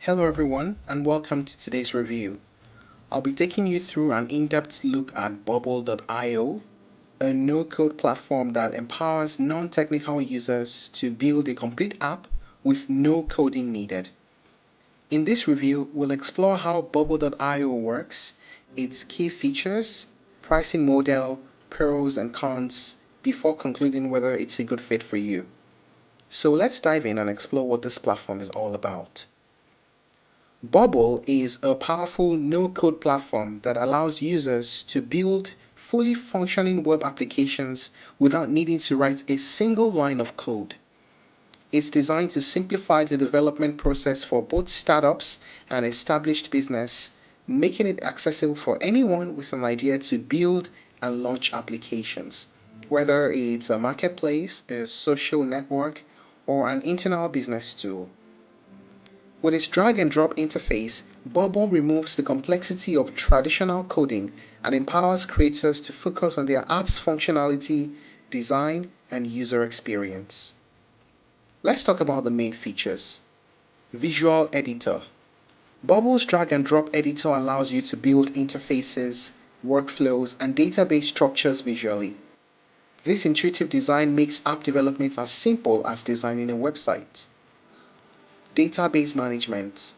Hello everyone and welcome to today's review. I'll be taking you through an in-depth look at Bubble.io, a no-code platform that empowers non-technical users to build a complete app with no coding needed. In this review, we'll explore how Bubble.io works, its key features, pricing model, pros and cons, before concluding whether it's a good fit for you. So let's dive in and explore what this platform is all about. Bubble is a powerful no-code platform that allows users to build fully functioning web applications without needing to write a single line of code. It's designed to simplify the development process for both startups and established business, making it accessible for anyone with an idea to build and launch applications, whether it's a marketplace, a social network, or an internal business tool. With its drag-and-drop interface, Bubble removes the complexity of traditional coding and empowers creators to focus on their app's functionality, design, and user experience. Let's talk about the main features. Visual Editor. Bubble's drag-and-drop editor allows you to build interfaces, workflows, and database structures visually. This intuitive design makes app development as simple as designing a website. Database Management.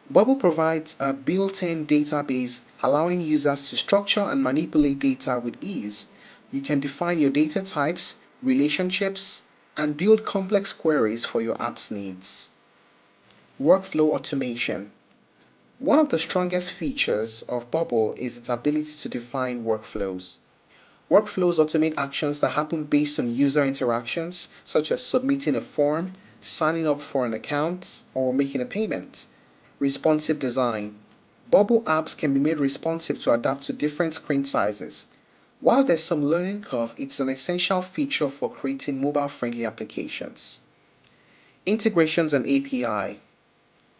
Bubble provides a built-in database allowing users to structure and manipulate data with ease. You can define your data types, relationships, and build complex queries for your app's needs. Workflow Automation. One of the strongest features of Bubble is its ability to define workflows. Workflows automate actions that happen based on user interactions, such as submitting a form, signing up for an account, or making a payment. Responsive design. Bubble apps can be made responsive to adapt to different screen sizes. While there's some learning curve, it's an essential feature for creating mobile-friendly applications. Integrations and API.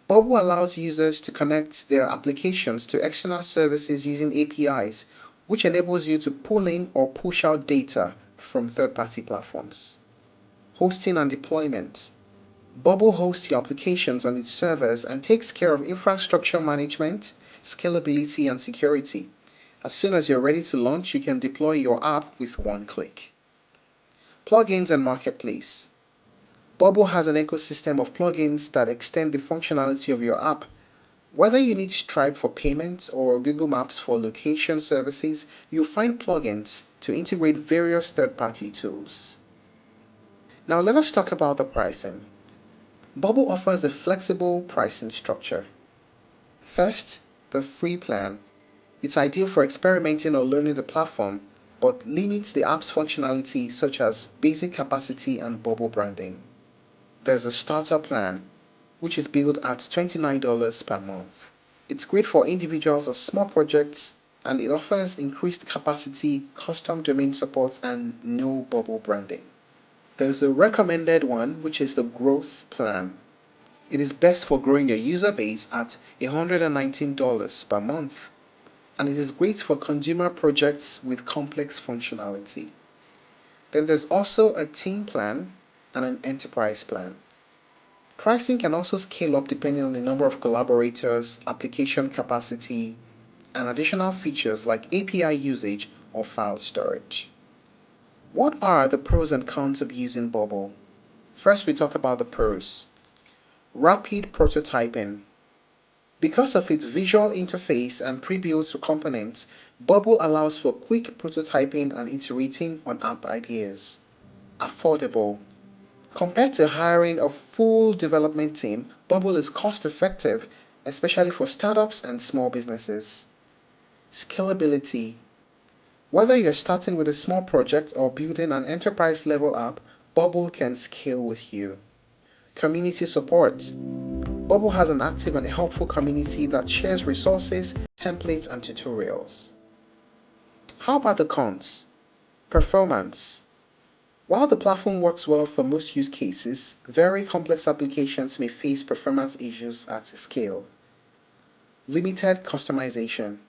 Bubble allows users to connect their applications to external services using APIs, which enables you to pull in or push out data from third-party platforms. Hosting and deployment. Bubble hosts your applications on its servers and takes care of infrastructure management, scalability, and security. As soon as you're ready to launch, you can deploy your app with one click. Plugins and Marketplace. Bubble has an ecosystem of plugins that extend the functionality of your app. Whether you need Stripe for payments or Google Maps for location services, you'll find plugins to integrate various third-party tools. Now let us talk about the pricing. Bubble offers a flexible pricing structure. First, the free plan. It's ideal for experimenting or learning the platform, but limits the app's functionality such as basic capacity and Bubble branding. There's a starter plan, which is billed at $29 per month. It's great for individuals or small projects, and it offers increased capacity, custom domain support, and no Bubble branding. There's a recommended one, which is the growth plan. It is best for growing your user base at $119 per month, and it is great for consumer projects with complex functionality. Then there's also a team plan and an enterprise plan. Pricing can also scale up depending on the number of collaborators, application capacity, and additional features like API usage or file storage. What are the pros and cons of using Bubble? First, we talk about the pros. Rapid prototyping. Because of its visual interface and pre-built components, Bubble allows for quick prototyping and iterating on app ideas. Affordable. Compared to hiring a full development team, Bubble is cost-effective, especially for startups and small businesses. Scalability. Whether you're starting with a small project or building an enterprise-level app, Bubble can scale with you. Community support. Bubble has an active and helpful community that shares resources, templates, and tutorials. How about the cons? Performance. While the platform works well for most use cases, very complex applications may face performance issues at scale. Limited customization.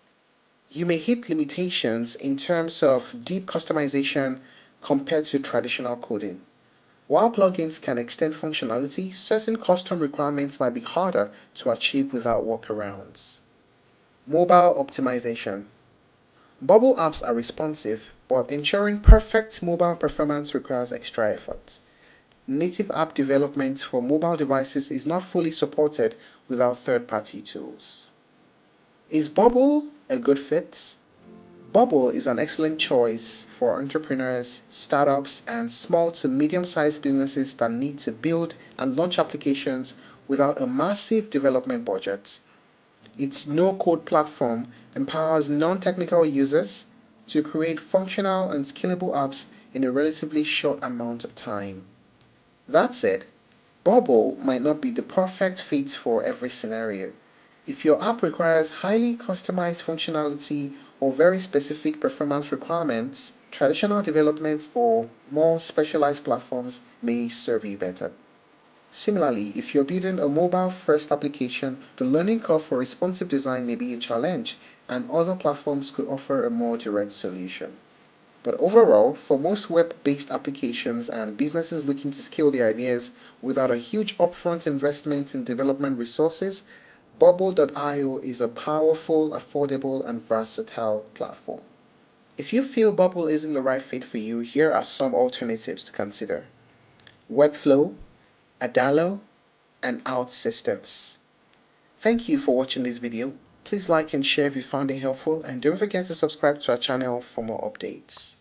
You may hit limitations in terms of deep customization compared to traditional coding. While plugins can extend functionality, certain custom requirements might be harder to achieve without workarounds. Mobile optimization. Bubble apps are responsive, but ensuring perfect mobile performance requires extra effort. Native app development for mobile devices is not fully supported without third-party tools. Is Bubble a good fit? Bubble is an excellent choice for entrepreneurs, startups, and small to medium-sized businesses that need to build and launch applications without a massive development budget. Its no-code platform empowers non-technical users to create functional and scalable apps in a relatively short amount of time. That said, Bubble might not be the perfect fit for every scenario. If your app requires highly customized functionality or very specific performance requirements, traditional development or more specialized platforms may serve you better. Similarly, if you're building a mobile-first application, the learning curve for responsive design may be a challenge, and other platforms could offer a more direct solution. But overall, for most web-based applications and businesses looking to scale their ideas without a huge upfront investment in development resources, Bubble.io is a powerful, affordable, and versatile platform. If you feel Bubble isn't the right fit for you, here are some alternatives to consider. Webflow, Adalo, and OutSystems. Thank you for watching this video. Please like and share if you found it helpful, and don't forget to subscribe to our channel for more updates.